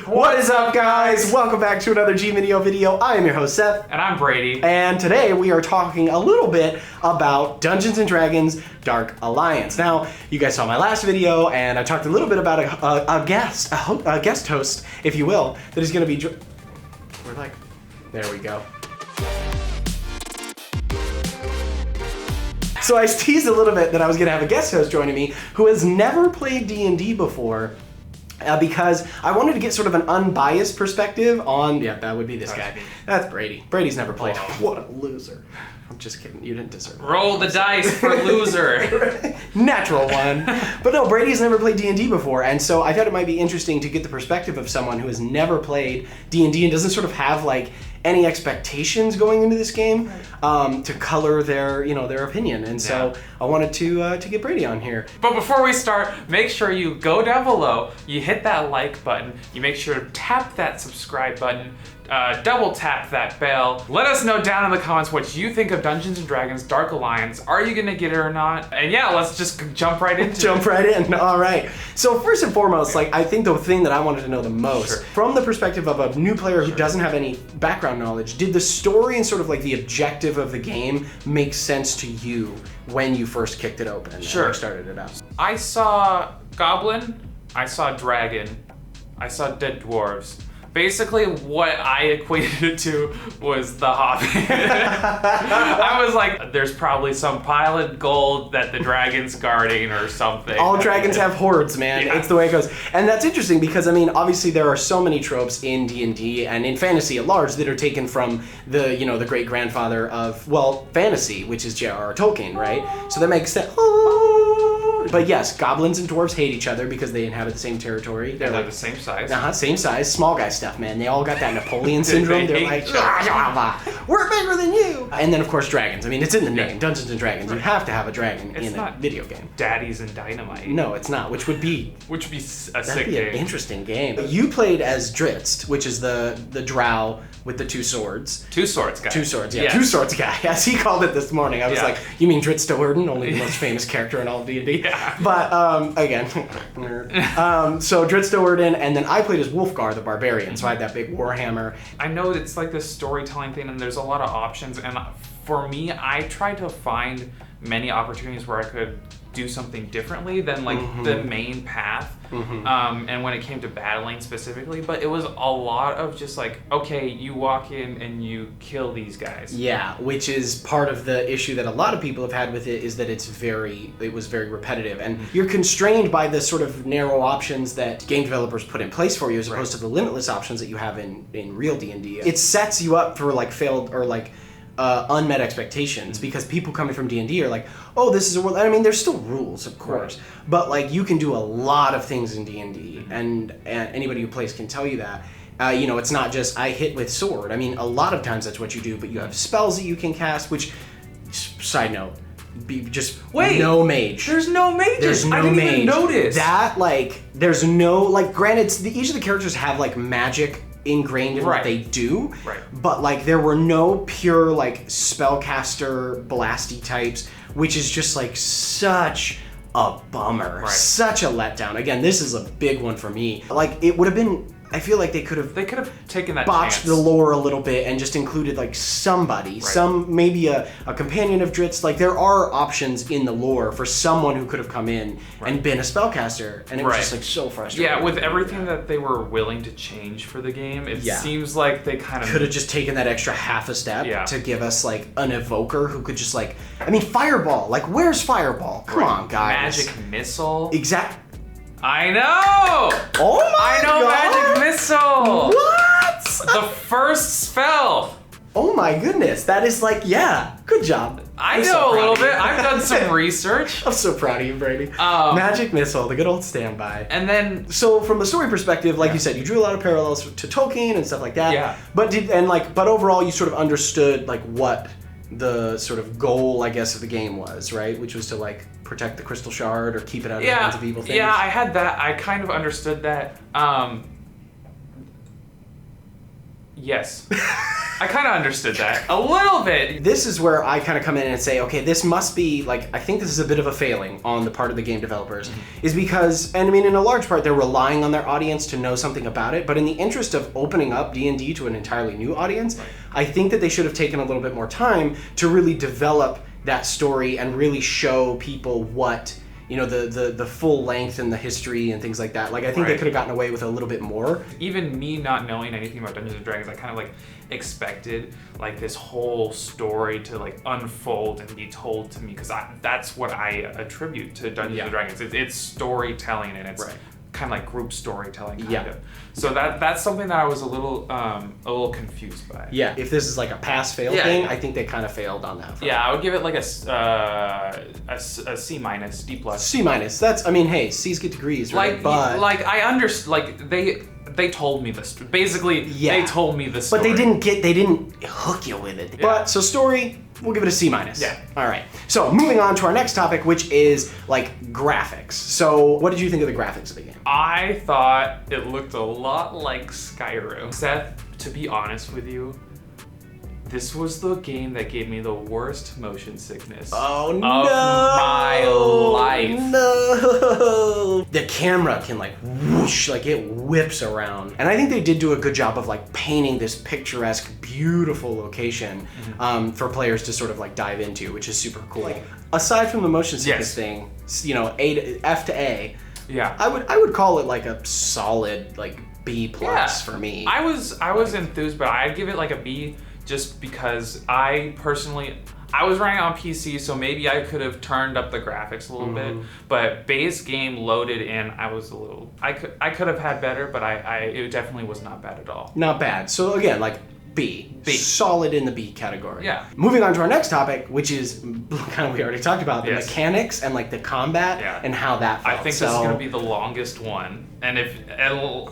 What is up, guys? Welcome back to another G-Mineo video. I am your host, Seth. And I'm Brady. And today we are talking a little bit about Dungeons & Dragons Dark Alliance. Now, you guys saw my last video, and I talked a little bit about a guest host, if you will, that is going to be... There we go. So I teased a little bit that I was going to have a guest host joining me who has never played D&D before. Because I wanted to get sort of an unbiased perspective on, that would be this guy. That's Brady. Brady's never played. What a loser. I'm just kidding. You didn't deserve it. Roll the dice for loser. Natural one. But no, Brady's never played D&D before, and so I thought it might be interesting to get the perspective of someone who has never played D&D and doesn't sort of have like any expectations going into this game to color their opinion. And so I wanted to get Brady on here. But before we start, make sure you go down below, you hit that like button, you make sure to tap that subscribe button, double tap that bell. Let us know down in the comments what you think of Dungeons & Dragons Dark Alliance. Are you gonna get it or not? And yeah, let's just jump right into it. Jump right in. All right. So first and foremost, I think the thing that I wanted to know the most, from the perspective of a new player who doesn't have any background knowledge, did the story and sort of like the objective of the game make sense to you when you first kicked it open and started it out? I saw Goblin, I saw Dragon, I saw Dead Dwarves. Basically, what I equated it to was the Hobbit. I was like, there's probably some pile of gold that the dragon's guarding or something. All dragons have hordes, man. Yeah. It's the way it goes. And that's interesting because, I mean, obviously there are so many tropes in D&D and in fantasy at large that are taken from the, the great-grandfather of, fantasy, which is J.R.R. Tolkien, right? So that makes sense. But yes, goblins and dwarves hate each other because they inhabit the same territory. They're like the same size. Same size. Small guy stuff, man. They all got that Napoleon syndrome. They're like, we're bigger than you. And then, of course, dragons. I mean, it's in the name, Dungeons and Dragons. You have to have a dragon in a video game. Daddies and Dynamite. No, it's not. Which would be a sick game. An interesting game. You played as Dritz, which is the drow with the two swords. Two swords guy. Two swords, yeah. Yes. Two swords guy, as he called it this morning. I was like, you mean Dritz Do'Urden, only the most famous character in all of D&D? Yeah. But, again, nerd. So Dritz Do'Urden, and then I played as Wolfgar, the barbarian, so I had that big warhammer. I know it's like this storytelling thing, and there's a lot of options, and for me, I tried to find many opportunities where I could do something differently than the main path. And when it came to battling specifically, but it was a lot of just like, okay, you walk in and you kill these guys. Yeah, which is part of the issue that a lot of people have had with it, is that it was very repetitive, and you're constrained by the sort of narrow options that game developers put in place for you, as opposed to the limitless options that you have in real D&D. It sets you up for failed or unmet expectations, because people coming from D&D are like, oh, this is a world. I mean, there's still rules, of course, but you can do a lot of things in D&D, and anybody who plays can tell you that. It's not just I hit with sword. I mean, a lot of times that's what you do, but you have spells that you can cast, which, side note, no mage. There's no mages. There's no I didn't mage. even notice. That, there's no, granted, each of the characters have, magic ingrained in what they do, but there were no pure spellcaster blasty types, which is just such a bummer, such a letdown. Again, this is a big one for me. It would have been, I feel like they could have taken that botched the lore a little bit and just included somebody, maybe a companion of Dritz. There are options in the lore for someone who could have come in and been a spellcaster, and it was just so frustrating. Yeah, with everything that they were willing to change for the game, it seems like they kind of could have just taken that extra half a step to give us an evoker who could just Fireball. Where's Fireball? Come on, guys. Magic missile. Exactly. I know! Oh my God! Magic Missile! What? The first spell! Oh my goodness, that is good job. I know a little bit. I've done some research. I'm so proud of you, Brady. Magic Missile, the good old standby. And then, so from the story perspective, you said, you drew a lot of parallels to Tolkien and stuff like that. Yeah. But overall, you sort of understood what the sort of goal, I guess, of the game was, right? Which was to protect the crystal shard or keep it out of the hands of evil things. Yeah, I had that. I kind of understood that. Yes. I kind of understood that a little bit. This is where I kind of come in and say, okay, this must be like, I think this is a bit of a failing on the part of the game developers, is because, and I mean, in a large part, they're relying on their audience to know something about it, but in the interest of opening up D&D to an entirely new audience, I think that they should have taken a little bit more time to really develop that story and really show people what, you know, the full length and the history and things like that. Like, I think they could have gotten away with a little bit more. Even me not knowing anything about Dungeons & Dragons, I kind of like expected like this whole story to like unfold and be told to me, because that's what I attribute to Dungeons & Dragons. It's storytelling, and it's kind of like group storytelling kind of. So that's something that I was a little confused by. Yeah, if this is like a pass-fail thing, I think they kind of failed on that front. Yeah, I would give it like a C minus, D plus. C minus. That's, I mean, hey, C's get degrees, right? Like I understand, like they told me this. Basically, they told me this story. But they didn't hook you with it. But so story, we'll give it a C minus. Yeah. All right. So moving on to our next topic, which is like graphics. So what did you think of the graphics of the game? I thought it looked a lot like Skyrim. Seth, to be honest with you, this was the game that gave me the worst motion sickness of my life. No. The camera can like whoosh, like it whips around. And I think they did do a good job of like painting this picturesque, beautiful location for players to sort of like dive into, which is super cool. Like, aside from the motion sickness thing, you know, F to A, I would call it like a solid like B plus for me. I was enthused, but I'd give it like a B, just because I was running on PC, so maybe I could have turned up the graphics a little bit, but base game loaded in, I could have had better, but it definitely was not bad at all. Not bad. So again, like B. Solid in the B category. Yeah. Moving on to our next topic, which is kind of, we already talked about the mechanics and like the combat and how that felt. I think this is going to be the longest one. And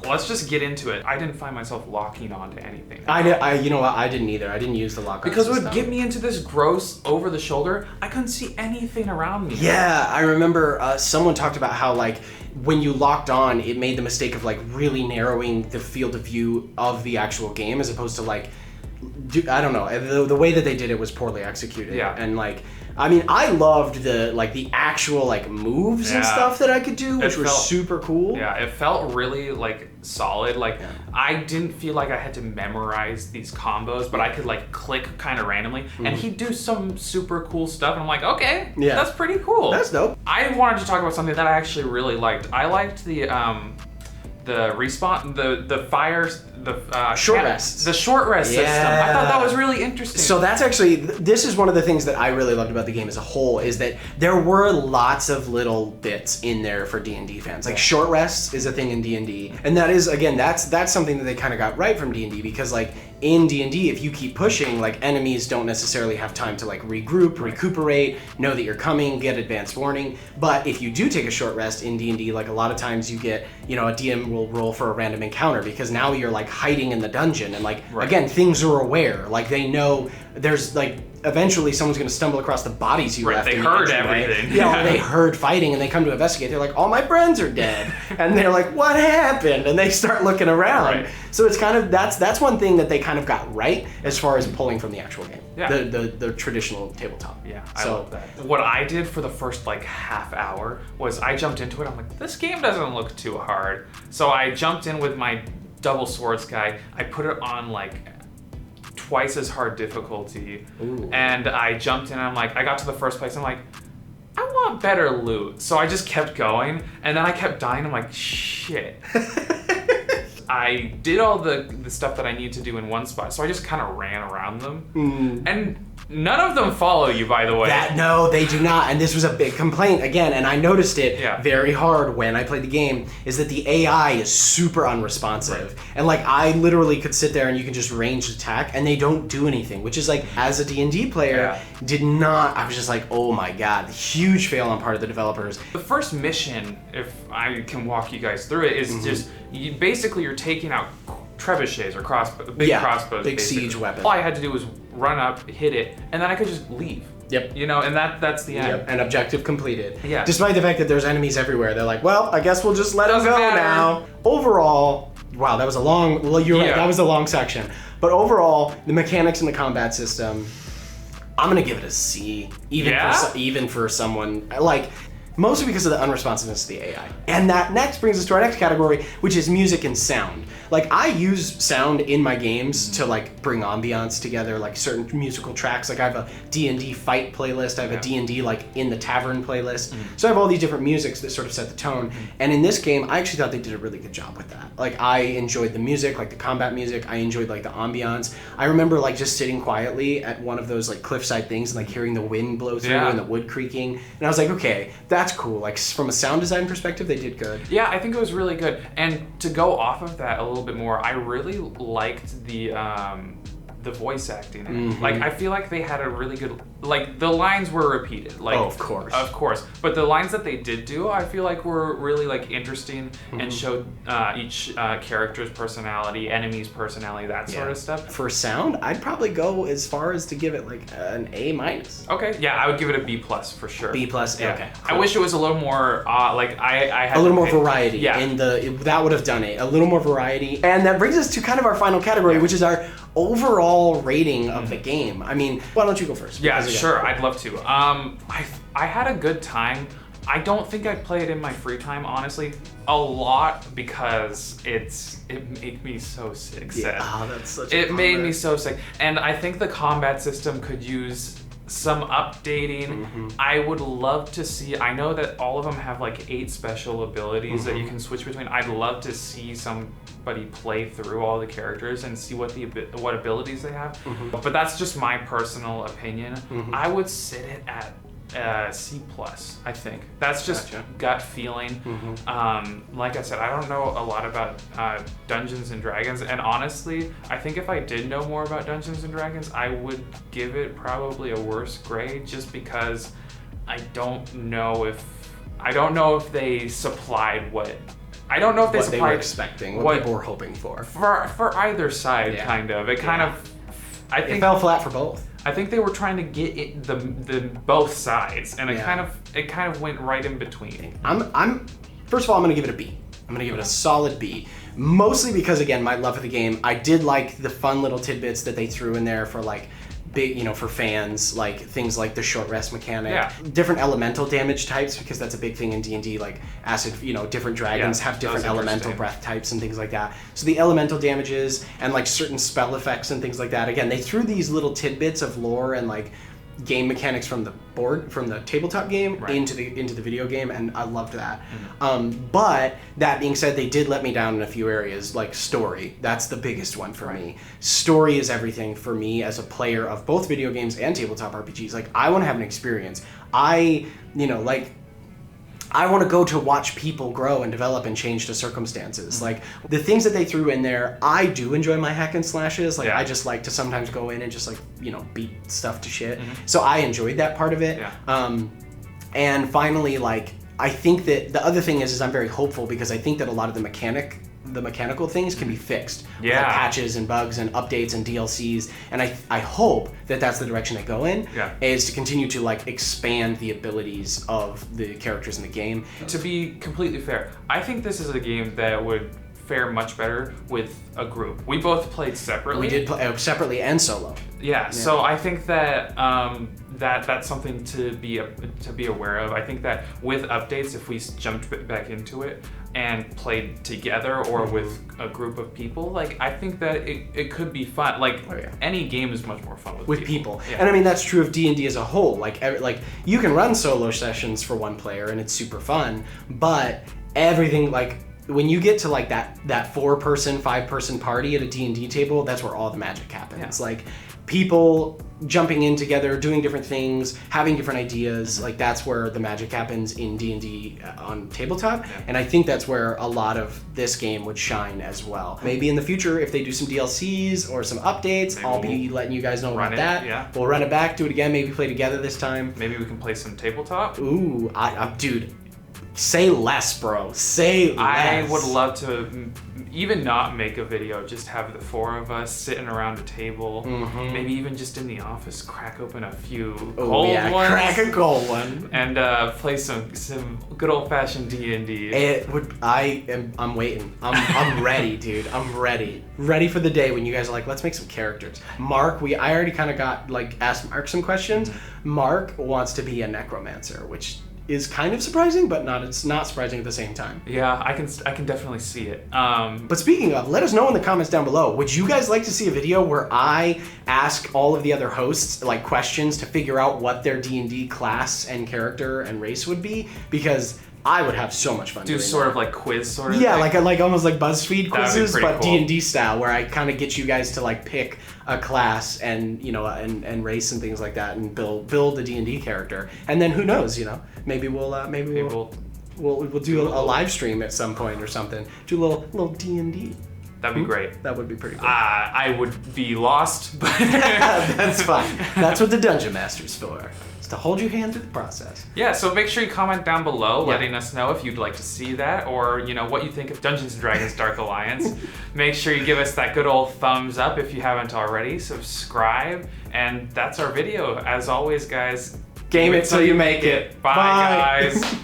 let's just get into it. I didn't find myself locking onto anything. You know what? I didn't either. I didn't use the lock on because it would get me into this gross over the shoulder. I couldn't see anything around me. Yeah, I remember someone talked about how like when you locked on, it made the mistake of like really narrowing the field of view of the actual game, as opposed to like, I don't know, the way that they did it was poorly executed. Yeah. And like, I mean, I loved the actual like moves and stuff that I could do, which were super cool. Yeah, it felt really like solid. Like I didn't feel like I had to memorize these combos, but I could like click kind of randomly, and he'd do some super cool stuff, and I'm like, okay, that's pretty cool. That's dope. I wanted to talk about something that I actually really liked. I liked the respawn, the fires, the short rests. The short rest system. I thought that was really interesting. So that's actually, this is one of the things that I really loved about the game as a whole, is that there were lots of little bits in there for D&D fans. Like short rests is a thing in D&D, and that is, again, that's something that they kind of got right from D&D, because like in D&D, if you keep pushing, like enemies don't necessarily have time to like regroup, recuperate, know that you're coming, get advanced warning. But if you do take a short rest in D&D, like a lot of times you get, you know, a DM will roll for a random encounter, because now you're like hiding in the dungeon, and like again, things are aware, like they know there's like eventually someone's going to stumble across the bodies you left. They heard everything. Yeah, they heard fighting, and they come to investigate. They're like, all my friends are dead. And they're like, what happened? And they start looking around. So it's kind of, that's one thing that they kind of got right as far as pulling from the actual game. Yeah. The traditional tabletop. Yeah, I love that. What I did for the first like half hour was I jumped into it. I'm like, this game doesn't look too hard. So I jumped in with my double swords guy. I put it on like twice as hard difficulty. Ooh. And I jumped in and I'm like, I got to the first place, I'm like, I want better loot. So I just kept going, and then I kept dying. I'm like, shit. I did all the stuff that I need to do in one spot, so I just kind of ran around them. And none of them follow you, by the way. No, they do not. And this was a big complaint, again, and I noticed it very hard when I played the game, is that the AI is super unresponsive. And like, I literally could sit there and you can just ranged attack, and they don't do anything, which is like, as a D&D player, I was just like, oh my god, huge fail on part of the developers. The first mission, if I can walk you guys through it, is just, you're taking out trebuchets or crossbows, big crossbows, big siege weapons. All I had to do was run up, hit it, and then I could just leave. Yep. You know, and that's the end. And objective completed. Yeah. Despite the fact that there's enemies everywhere, they're like, well, I guess we'll just let them go now. Overall, Wow, that was a long. Well, you're right. Yeah. That was a long section. But overall, the mechanics and the combat system, I'm gonna give it a C. Even for someone like. Mostly because of the unresponsiveness of the AI. And that next brings us to our next category, which is music and sound. Like, I use sound in my games to, like, bring ambiance together, like certain musical tracks. Like, I have a D&D fight playlist. I have a D&D, like, in the tavern playlist. So I have all these different musics that sort of set the tone. And in this game, I actually thought they did a really good job with that. Like, I enjoyed the music, like the combat music. I enjoyed, like, the ambiance. I remember, like, just sitting quietly at one of those, like, cliffside things and, like, hearing the wind blow through and the wood creaking. And I was like, okay, that's cool. Like, from a sound design perspective, they did good. Yeah, I think it was really good. And to go off of that a little bit more, I really liked the voice acting. Like, I feel like they had a really good, like, the lines were repeated. Like, of course. But the lines that they did do, I feel like were really, like, interesting and showed each character's personality, enemy's personality, that sort of stuff. For sound, I'd probably go as far as to give it like an A-. Okay, yeah, I would give it a B+ for sure. B+, yeah. Okay. Cool. I wish it was a little more, like, I had a little more variety. Yeah. That would have done it. A little more variety. And that brings us to kind of our final category, which is our overall rating of the game. I mean, why don't you go first? Yeah, sure. I'd love to. I had a good time. I don't think I'd play it in my free time, honestly. A lot, because it made me so sick. That's such a It made me so sick. And I think the combat system could use some updating. I would love to see, I know that all of them have like 8 special abilities that you can switch between. I'd love to see somebody play through all the characters and see what abilities they have. But that's just my personal opinion. I would sit it at C+, I think. That's just gut feeling. Like I said, I don't know a lot about Dungeons and Dragons, and honestly, I think if I did know more about Dungeons and Dragons, I would give it probably a worse grade, just because I don't know if they supplied what. I don't know if they were expecting, what people were hoping for. For either side, kind of. It kind of. I think it fell flat for both. I think they were trying to get it, the both sides, and it kind of went right in between. First of all, I'm gonna give it a B. I'm gonna give it a solid B. Mostly because, again, my love of the game. I did like the fun little tidbits that they threw in there for like big, for fans, like things like the short rest mechanic, different elemental damage types, because that's a big thing in D&D, like acid, different dragons have different elemental breath types and things like that. So the elemental damages and like certain spell effects and things like that, again, they threw these little tidbits of lore and like game mechanics from the tabletop game into the video game, and I loved that. But that being said, they did let me down in a few areas, like story. That's the biggest one for me. Story is everything for me as a player of both video games and tabletop RPGs. Like, I want to have an experience. I want to go to watch people grow and develop and change to circumstances. Like, the things that they threw in there, I do enjoy my hack and slashes. Like, I just like to sometimes go in and just like, beat stuff to shit. So I enjoyed that part of it. And finally, like, I think that the other thing is I'm very hopeful, because I think that a lot of the mechanical things can be fixed with like patches and bugs and updates and DLCs, and I hope that that's the direction they go in, is to continue to like expand the abilities of the characters in the game. To be completely fair, I think this is a game that would fare much better with a group. We both played separately. We did play separately and solo. Yeah, so I think that that's something to be aware of. I think that with updates, if we jumped back into it and played together or with a group of people, like, I think that it could be fun. Like, any game is much more fun with people. And I mean, that's true of D&D as a whole. Like you can run solo sessions for one player and it's super fun, but everything, like, when you get to like that 4-person, 5-person party at a D&D table, that's where all the magic happens. Like, people jumping in together, doing different things, having different ideas, like, that's where the magic happens in D&D on tabletop. And I think that's where a lot of this game would shine as well. Maybe in the future, if they do some DLCs or some updates, I'll be letting you guys know about that. We'll run it back, do it again, maybe play together this time. Maybe we can play some tabletop. Ooh, dude, Say less, bro. Say less. I would love to even not make a video, just have the four of us sitting around a table, maybe even just in the office, crack open a few cold ones. Crack a cold one. And play some good old-fashioned D&D. I'm waiting. I'm ready, dude. I'm ready. Ready for the day when you guys are like, let's make some characters. Mark, I already kind of got, like, asked Mark some questions. Mark wants to be a necromancer, which is kind of surprising, but it's not surprising at the same time. Yeah, I can definitely see it. But speaking of, let us know in the comments down below. Would you guys like to see a video where I ask all of the other hosts like questions to figure out what their D&D class and character and race would be? Because I would have so much fun doing sort that. of like quiz sort of thing? like almost like BuzzFeed quizzes, but cool. D&D style, where I kind of get you guys to like pick a class and and race and things like that, and build a D&D character, and then who knows, maybe we'll do a live stream at some point or something, do a little D&D. That'd be great. That would be pretty cool. I would be lost, but that's fine. That's what the Dungeon Master's for. To hold your hand through the process. Yeah, so make sure you comment down below letting us know if you'd like to see that, or what you think of Dungeons & Dragons Dark Alliance. Make sure you give us that good old thumbs up if you haven't already, subscribe, and that's our video. As always, guys, game it till you make it. Bye. Guys.